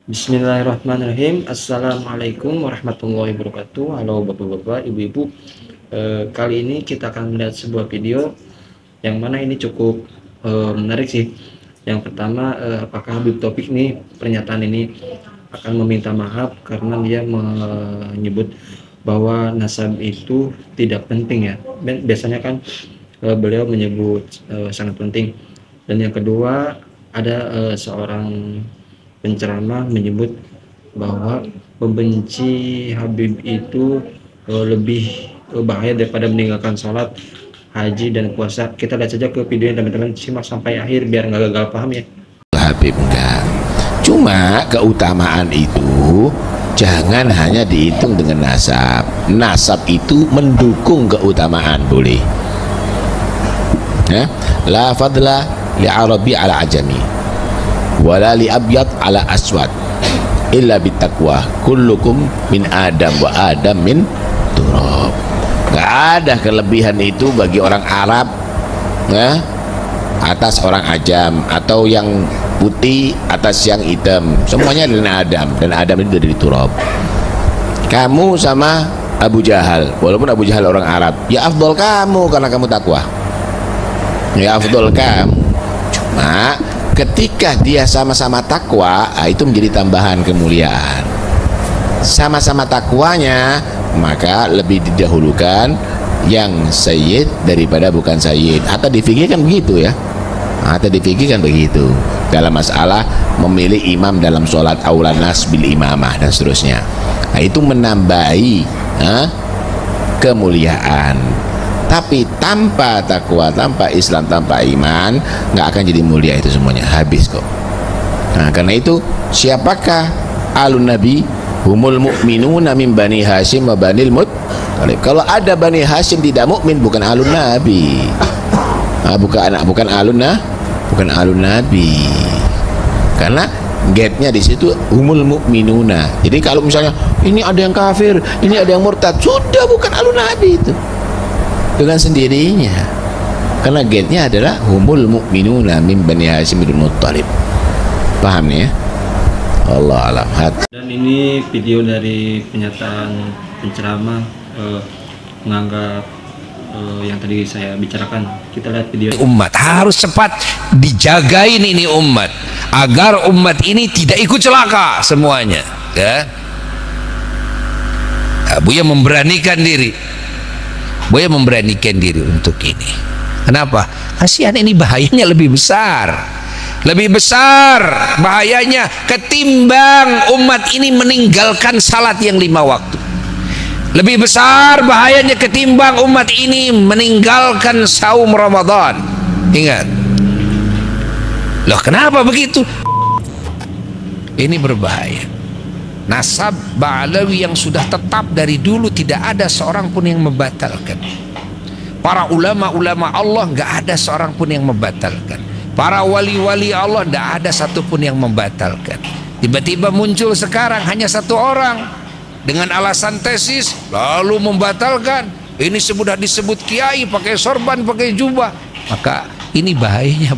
Bismillahirrahmanirrahim. Assalamualaikum warahmatullahi wabarakatuh. Halo bapak-bapak, ibu-ibu. Kali ini kita akan melihat sebuah video yang mana ini cukup menarik sih. Yang pertama, apakah Habib Taufik nih pernyataan ini akan meminta maaf karena dia menyebut bahwa nasab itu tidak penting ya. Biasanya kan beliau menyebut sangat penting. Dan yang kedua, ada seorang penceramah menyebut bahwa membenci Habib itu lebih bahaya daripada meninggalkan sholat, haji, dan puasa. Kita lihat saja ke videonya teman-teman, simak sampai akhir biar nggak gagal paham ya. Habib enggak. Cuma keutamaan itu jangan hanya dihitung dengan nasab. Nasab itu mendukung keutamaan, boleh. Ya? La fadla li arabi ala ajami wala li abyad ala aswad illa bitaqwa kullukum min adam wa adam min turab. Gak ada kelebihan itu bagi orang Arab ya, atas orang ajam, atau yang putih atas yang hitam, semuanya dari Adam, dan Adam itu dari turab. Kamu sama Abu Jahal, walaupun Abu Jahal orang Arab, ya afdol kamu karena kamu takwa, ya afdol kamu. Cuma ketika dia sama-sama takwa, itu menjadi tambahan kemuliaan. Sama-sama takwanya, maka lebih didahulukan yang sayyid daripada bukan sayyid. Atau difikirkan begitu ya, atau difikirkan begitu dalam masalah memilih imam dalam sholat, aulan nas bil imamah dan seterusnya. Nah, itu menambahi kemuliaan. Tapi tanpa takwa, tanpa Islam, tanpa iman, nggak akan jadi mulia itu semuanya, habis kok. Nah, karena itu siapakah alun nabi? Humul mu'minuna min bani Hashim wa banil Muttalib. Kalau ada bani Hashim tidak mukmin, bukan alun nabi. Bukan alun nabi. Karena gate-nya di situ humul mu'minuna. Jadi kalau misalnya ini ada yang kafir, ini ada yang murtad, sudah bukan alun nabi itu dengan sendirinya, karena gate-nya adalah humul mu'minuna min bani Hashim bin Muttalib. Paham nih ya? Allah alam. Dan ini video dari pernyataan penceramah menganggap yang tadi saya bicarakan. Kita lihat video. Umat harus cepat dijagain ini umat, agar umat ini tidak ikut celaka semuanya ya. Buya memberanikan diri, Buya memberanikan diri untuk ini. Kenapa? Kasihan, ini bahayanya lebih besar, lebih besar bahayanya ketimbang umat ini meninggalkan salat yang 5 waktu. Lebih besar bahayanya ketimbang umat ini meninggalkan saum Ramadan. Ingat. Loh, kenapa begitu? Ini berbahaya. Nasab Ba'alawi yang sudah tetap dari dulu, tidak ada seorang pun yang membatalkan. Para ulama-ulama Allah nggak ada seorang pun yang membatalkan. Para wali-wali Allah nggak ada satu pun yang membatalkan. Tiba-tiba muncul sekarang hanya satu orang dengan alasan tesis lalu membatalkan. Ini sudah disebut kiai pakai sorban, pakai jubah. Maka ini bahayanya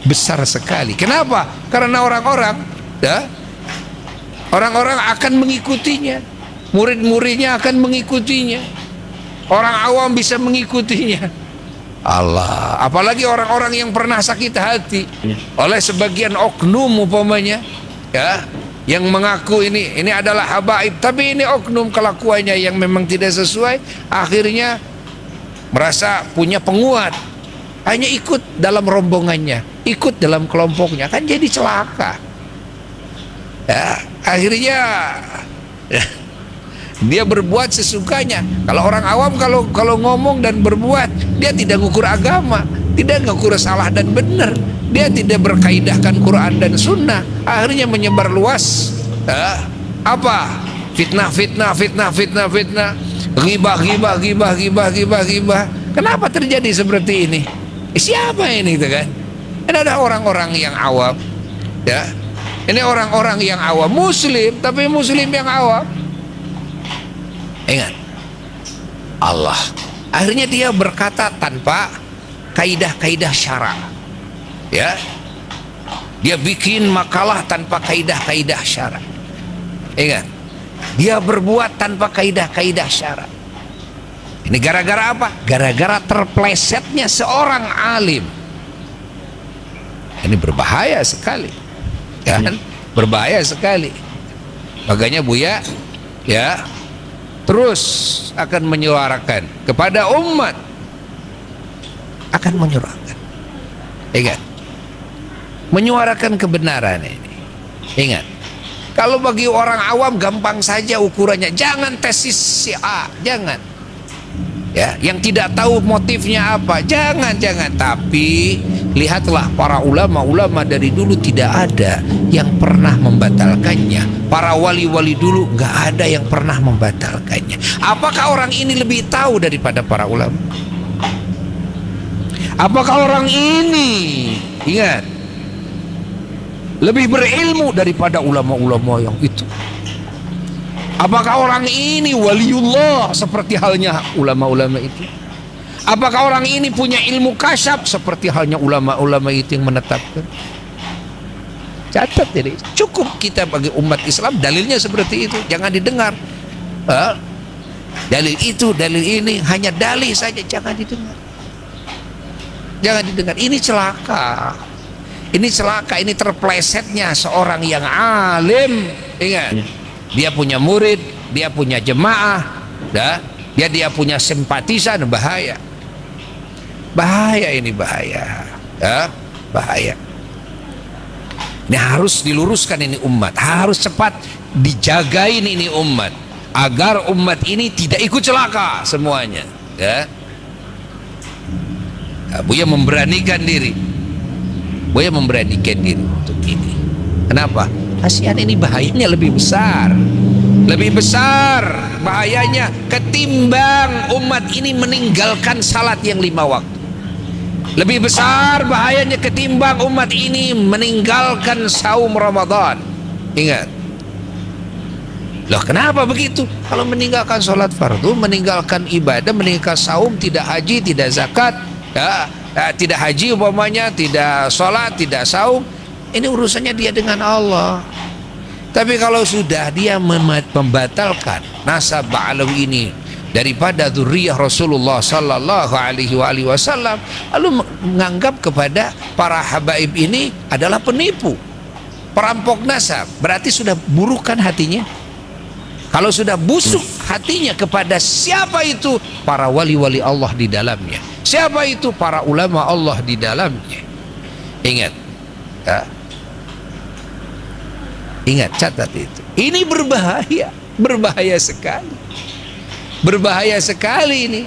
besar sekali. Kenapa? Karena orang-orang akan mengikutinya, murid-muridnya akan mengikutinya, orang awam bisa mengikutinya. Allah, apalagi orang-orang yang pernah sakit hati oleh sebagian oknum umpamanya ya, yang mengaku ini adalah habaib, tapi ini oknum kelakuannya yang memang tidak sesuai, akhirnya merasa punya penguat, hanya ikut dalam rombongannya, ikut dalam kelompoknya, kan jadi celaka ya. Akhirnya ya, dia berbuat sesukanya. Kalau orang awam kalau ngomong dan berbuat, dia tidak ngukur agama, tidak ngukur salah dan benar, dia tidak berkaidahkan Quran dan Sunnah, akhirnya menyebar luas fitnah, ghibah. Kenapa terjadi seperti ini? Siapa ini itu kan? Ini ada orang-orang yang awam ya. Ini orang-orang yang awam, muslim, tapi muslim yang awam. Ingat, Allah akhirnya dia berkata tanpa kaidah-kaidah syara ya. Dia bikin makalah tanpa kaidah-kaidah syara. Ingat, dia berbuat tanpa kaidah-kaidah syara. Ini gara-gara apa? Gara-gara terplesetnya seorang alim. Ini berbahaya sekali, kan? Berbahaya sekali. Makanya Buya ya terus akan menyuarakan kepada umat, akan menyuarakan. Ingat, menyuarakan kebenaran ini. Ingat, kalau bagi orang awam gampang saja ukurannya. Jangan tesis si A, jangan. Ya, yang tidak tahu motifnya apa, jangan. Tapi lihatlah para ulama dari dulu tidak ada yang pernah membatalkannya. Para wali-wali dulu nggak ada yang pernah membatalkannya. Apakah orang ini lebih tahu daripada para ulama? Apakah orang ini, ingat, lebih berilmu daripada ulama-ulama yang itu? Apakah orang ini waliullah seperti halnya ulama-ulama itu? Apakah orang ini punya ilmu kasyaf seperti halnya ulama-ulama itu yang menetapkan? Catat jadi, cukup kita bagi umat Islam dalilnya seperti itu, jangan didengar. Dalil itu, dalil ini, hanya dalil saja, jangan didengar. Jangan didengar. Ini celaka. Ini celaka, ini terplesetnya seorang yang alim. Ingat, dia punya murid, dia punya jemaah, dia punya simpatisan. Bahaya, bahaya ini, bahaya, bahaya. Ini harus diluruskan ini umat, harus cepat dijagain ini umat, agar umat ini tidak ikut celaka semuanya. Buya memberanikan diri, Buya memberanikan diri untuk ini. Kenapa? Kasihan, ini bahayanya lebih besar. Lebih besar bahayanya ketimbang umat ini meninggalkan salat yang 5 waktu. Lebih besar bahayanya ketimbang umat ini meninggalkan saum Ramadan. Ingat. Loh, kenapa begitu? Kalau meninggalkan sholat fardu, meninggalkan ibadah, meninggalkan saum, tidak haji, tidak zakat, tidak haji umpamanya, tidak sholat, tidak saum, ini urusannya dia dengan Allah. Tapi kalau sudah dia membatalkan nasab ba'alawi ini daripada dzurriyyah Rasulullah sallallahu alaihi wasallam, lalu menganggap kepada para habaib ini adalah penipu, perampok nasab, berarti sudah burukkan hatinya. Kalau sudah busuk hatinya kepada siapa itu? Para wali-wali Allah di dalamnya. Siapa itu? Para ulama Allah di dalamnya. Ingat, ingat, catat itu. Ini berbahaya, berbahaya sekali, berbahaya sekali ini.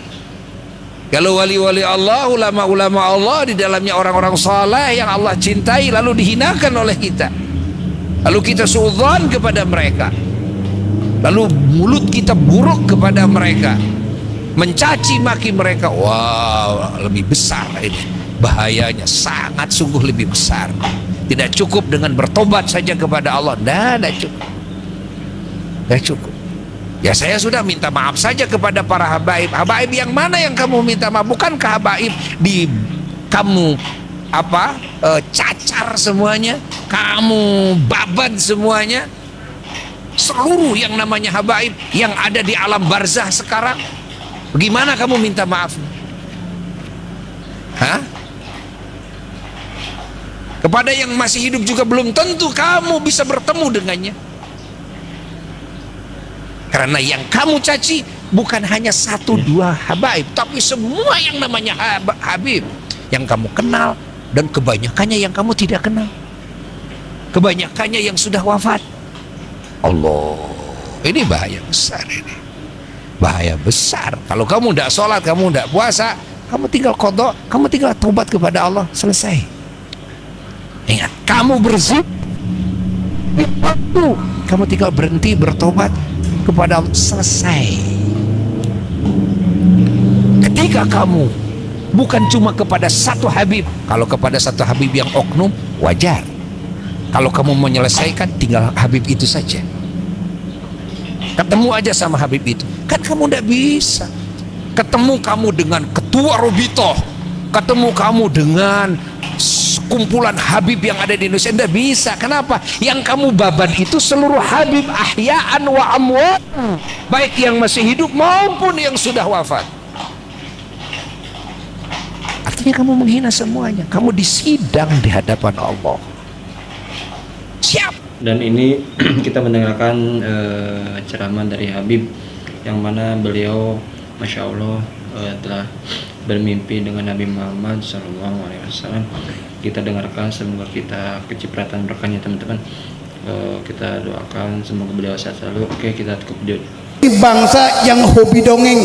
Kalau wali-wali Allah, ulama-ulama Allah di dalamnya orang-orang saleh yang Allah cintai, lalu dihinakan oleh kita, lalu kita suudzon kepada mereka, lalu mulut kita buruk kepada mereka, mencaci maki mereka. Wow, lebih besar ini bahayanya, sangat sungguh lebih besar. Tidak cukup dengan bertobat saja kepada Allah. Tidak cukup. Tidak cukup. Ya, saya sudah minta maaf saja kepada para habaib. Habaib yang mana yang kamu minta maaf? Bukankah habaib di kamu cacar semuanya, kamu babat semuanya? Seluruh yang namanya habaib yang ada di alam barzah sekarang, bagaimana kamu minta maaf? Kepada yang masih hidup juga belum tentu kamu bisa bertemu dengannya. Karena yang kamu caci bukan hanya 1-2 habaib, tapi semua yang namanya habib yang kamu kenal, dan kebanyakannya yang kamu tidak kenal, kebanyakannya yang sudah wafat. Allah, ini bahaya besar ini, bahaya besar. Kalau kamu tidak sholat, kamu tidak puasa, kamu tinggal qadha, kamu tinggal tobat kepada Allah, selesai. Ingat, kamu berzina, kamu tinggal berhenti bertobat kepada Allah, selesai. Ketika kamu bukan cuma kepada satu habib, kalau kepada satu habib yang oknum wajar. Kalau kamu menyelesaikan, tinggal habib itu saja. Ketemu aja sama habib itu. Kan kamu tidak bisa. Ketemu kamu dengan ketua Robitoh, ketemu kamu dengan kumpulan Habib yang ada di Indonesia. Tidak bisa. Kenapa? Yang kamu babat itu seluruh Habib ahya'an wa amwat, baik yang masih hidup maupun yang sudah wafat. Artinya kamu menghina semuanya. Kamu disidang di hadapan Allah. Siap. Dan ini kita mendengarkan ceramah dari Habib yang mana beliau Masya Allah telah bermimpi dengan Nabi Muhammad SAW. Kita dengarkan, semoga kita kecipratan berkahnya teman-teman. Kita doakan semoga beliau sehat selalu. Oke, kita cukup video. Bangsa yang hobi dongeng.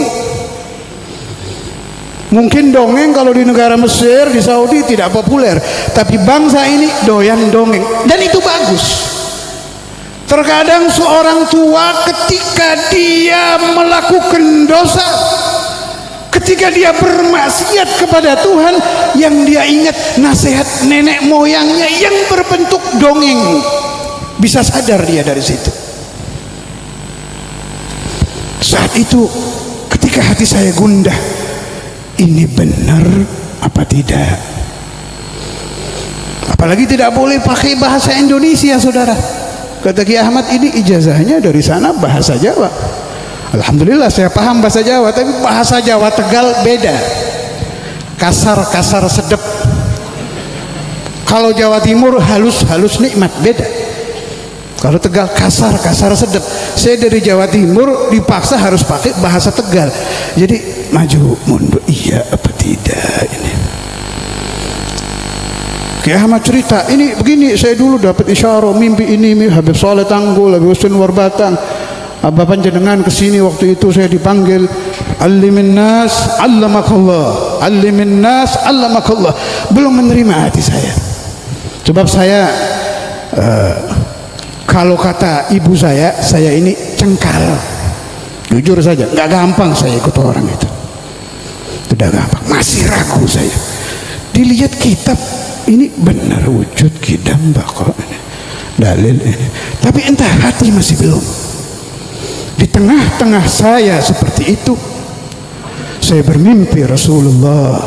Mungkin dongeng kalau di negara Mesir, di Saudi tidak populer, tapi bangsa ini doyan dongeng, dan itu bagus. Terkadang seorang tua ketika dia melakukan dosa, ketika dia bermaksiat kepada Tuhan, yang dia ingat nasihat nenek moyangnya yang berbentuk dongeng, bisa sadar dia dari situ. Saat itu ketika hati saya gundah, ini benar apa tidak? Apalagi tidak boleh pakai bahasa Indonesia, saudara. Kata Ki Ahmad, ini ijazahnya dari sana bahasa Jawa. Alhamdulillah saya paham bahasa Jawa, tapi bahasa Jawa Tegal beda. Kasar-kasar sedep. Kalau Jawa Timur halus-halus nikmat, beda. Kalau Tegal kasar-kasar sedep. Saya dari Jawa Timur dipaksa harus pakai bahasa Tegal. Jadi maju mundur, iya apa tidak ini. Ki Ahmad cerita, ini begini, saya dulu dapat isyarah mimpi ini, Habib Saleh Tanggul, Habib Husin Warbatang, Bapak jenengan kesini waktu itu saya dipanggil, Allimin nas allamakallah, Allimin nas allamakallah. Belum menerima hati saya. Sebab saya kalau kata ibu saya ini cengkal. Jujur saja, nggak gampang saya ikut orang itu. Tidak gampang, masih ragu saya. Dilihat kitab, ini benar wujud kidam bako dalil ini, tapi entah hati masih belum. Di tengah-tengah saya seperti itu, saya bermimpi Rasulullah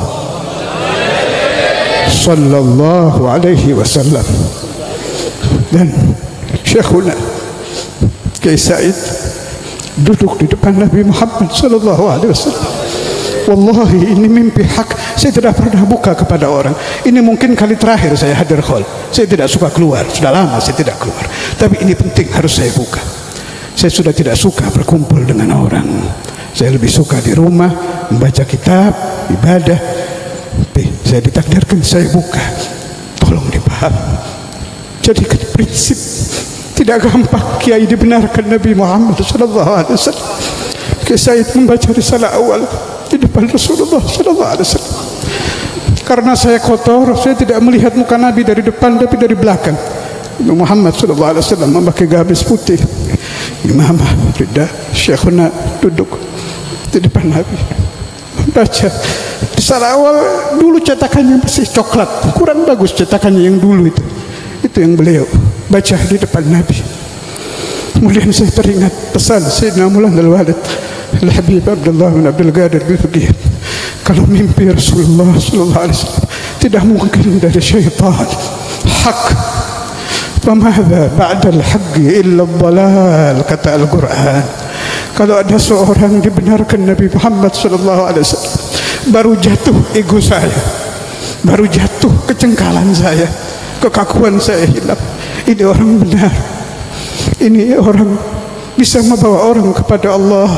sallallahu alaihi wasallam dan Syekhuna Kiai Said duduk di depan Nabi Muhammad sallallahu alaihi wasallam. Wallahi ini mimpi hak. Saya tidak pernah buka kepada orang. Ini mungkin kali terakhir saya hadir hall. Saya tidak suka keluar. Sudah lama saya tidak keluar. Tapi ini penting, harus saya buka. Saya sudah tidak suka berkumpul dengan orang. Saya lebih suka di rumah membaca kitab, ibadah. Tapi saya ditakdirkan saya buka. Tolong dipahami. Jadikan prinsip. Tidak gampang kiai dibenarkan Nabi Muhammad sallallahu alaihi wasallam. Kiai Said membaca risalah awal di depan Rasulullah sallallahu alaihi wasallam. Karena saya kotor, saya tidak melihat muka Nabi dari depan tapi dari belakang. Muhammad sallallahu alaihi wasallam memakai gamis putih, imamah, rida, Syekhuna duduk di depan Nabi membaca risalah awal. Dulu cetakannya masih coklat, kurang bagus cetakannya yang dulu itu yang beliau baca di depan Nabi. Kemudian saya teringat pesan Sayyidina Maulana Al-Walid Al-Habib Abdullah bin Abdul Qadir Al-Faqih, kalau mimpi Rasulullah sallallahu alaihi wasallam tidak mungkin dari syaitan. Hak, famadza ba'da al-haqqi illa ad-dhalal, kata Al-Qur'an. Kalau ada seorang dibenarkan Nabi Muhammad sallallahu alaihi wasallam, baru jatuh ego saya, baru jatuh kecengkalan saya, kekakuan saya hilang. Ini orang benar, ini orang bisa membawa orang kepada Allah.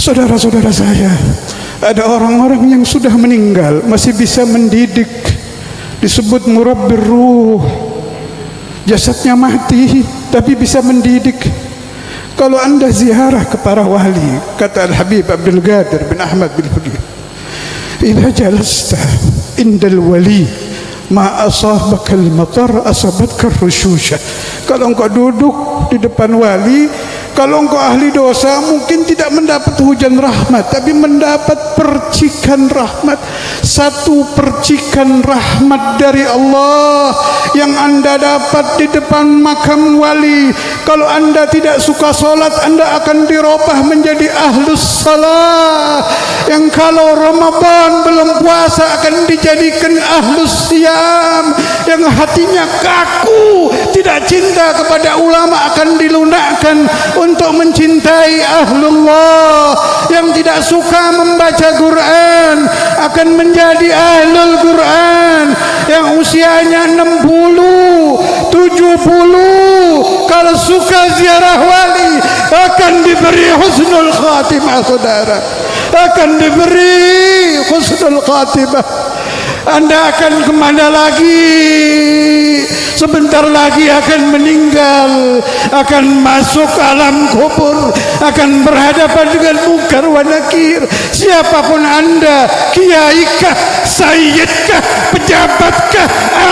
Saudara-saudara saya, ada orang-orang yang sudah meninggal masih bisa mendidik, disebut murabbir ruh. Jasadnya mati tapi bisa mendidik. Kalau anda ziarah ke para wali, kata Al-Habib Abdul Qadir bin Ahmad bin Faqih, idza jalasta indal wali ma asabakal matar asabatkar rusyusha. Kalau engkau duduk di depan wali, Kalau engkau ahli dosa mungkin tidak mendapat hujan rahmat, tapi mendapat percikan rahmat. Satu percikan rahmat dari Allah yang anda dapat di depan makam wali. Kalau anda tidak suka solat, anda akan dirubah menjadi ahlus salah. Yang kalau Ramadan belum puasa akan dijadikan ahlus siyam. Yang hatinya kaku, tidak cinta kepada ulama akan dilunakkan untuk mencintai ahlullah. Yang tidak suka membaca Quran akan menjadi ahlul Quran. Yang usianya 60, 70 kalau suka ziarah wali akan diberi husnul khatimah, saudara. Akan diberi husnul khatimah. Anda akan kemana lagi? Sebentar lagi akan meninggal, akan masuk alam kubur, akan berhadapan dengan mungkar wa nakir. Siapapun anda, kiaikah, sayyidkah, pejabatkah,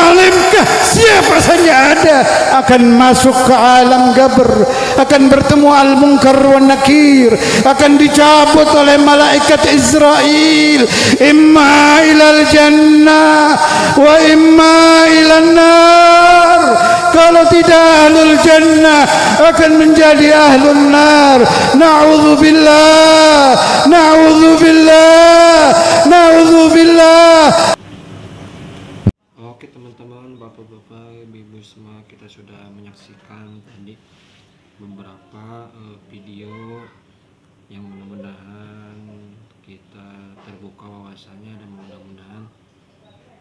alimkah, siapa saja ada akan masuk ke alam qabr, akan bertemu al mungkar wa nakir, akan dicabut oleh malaikat Israel, imma ilal jannah wa imma ilan nar. Kalau tidak ahlul jannah akan menjadi ahlul nar. Na'udzubillah, na'udzubillah, na'udzubillah. Oke teman-teman, bapak-bapak, ibu-ibu semua, kita sudah menyaksikan tadi beberapa video yang mudah-mudahan kita terbuka wawasannya, dan mudah-mudahan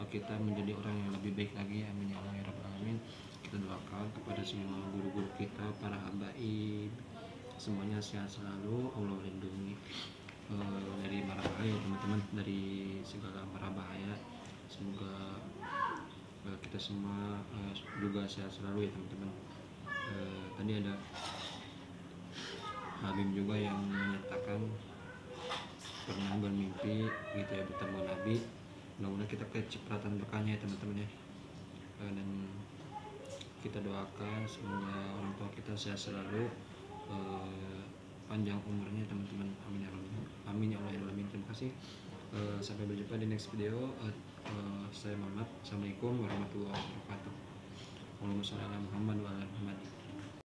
kita menjadi orang yang lebih baik lagi. Amin ya Allah ya Rabbal Alamin. Kita doakan kepada semua guru-guru kita, para habaib, semuanya sehat selalu, Allah lindungi dari mara bahaya teman-teman, dari segala mara bahaya. Semoga kita semua juga sehat selalu ya teman-teman. Tadi ada Habib juga yang menyatakan pernah bermimpi gitu ya bertemu Nabi. Mudah-mudahan kita kecipratan berkahnya ya teman-teman ya. Dan kita doakan semoga orang tua kita sehat selalu, panjang umurnya teman-teman. Amin ya Allah, amin ya Allah ya Alamin. Terima kasih. Sampai berjumpa di next video. Saya Muhammad. Assalamualaikum warahmatullahi wabarakatuh. Allahumma shalli ala Muhammad wa ala Muhammad.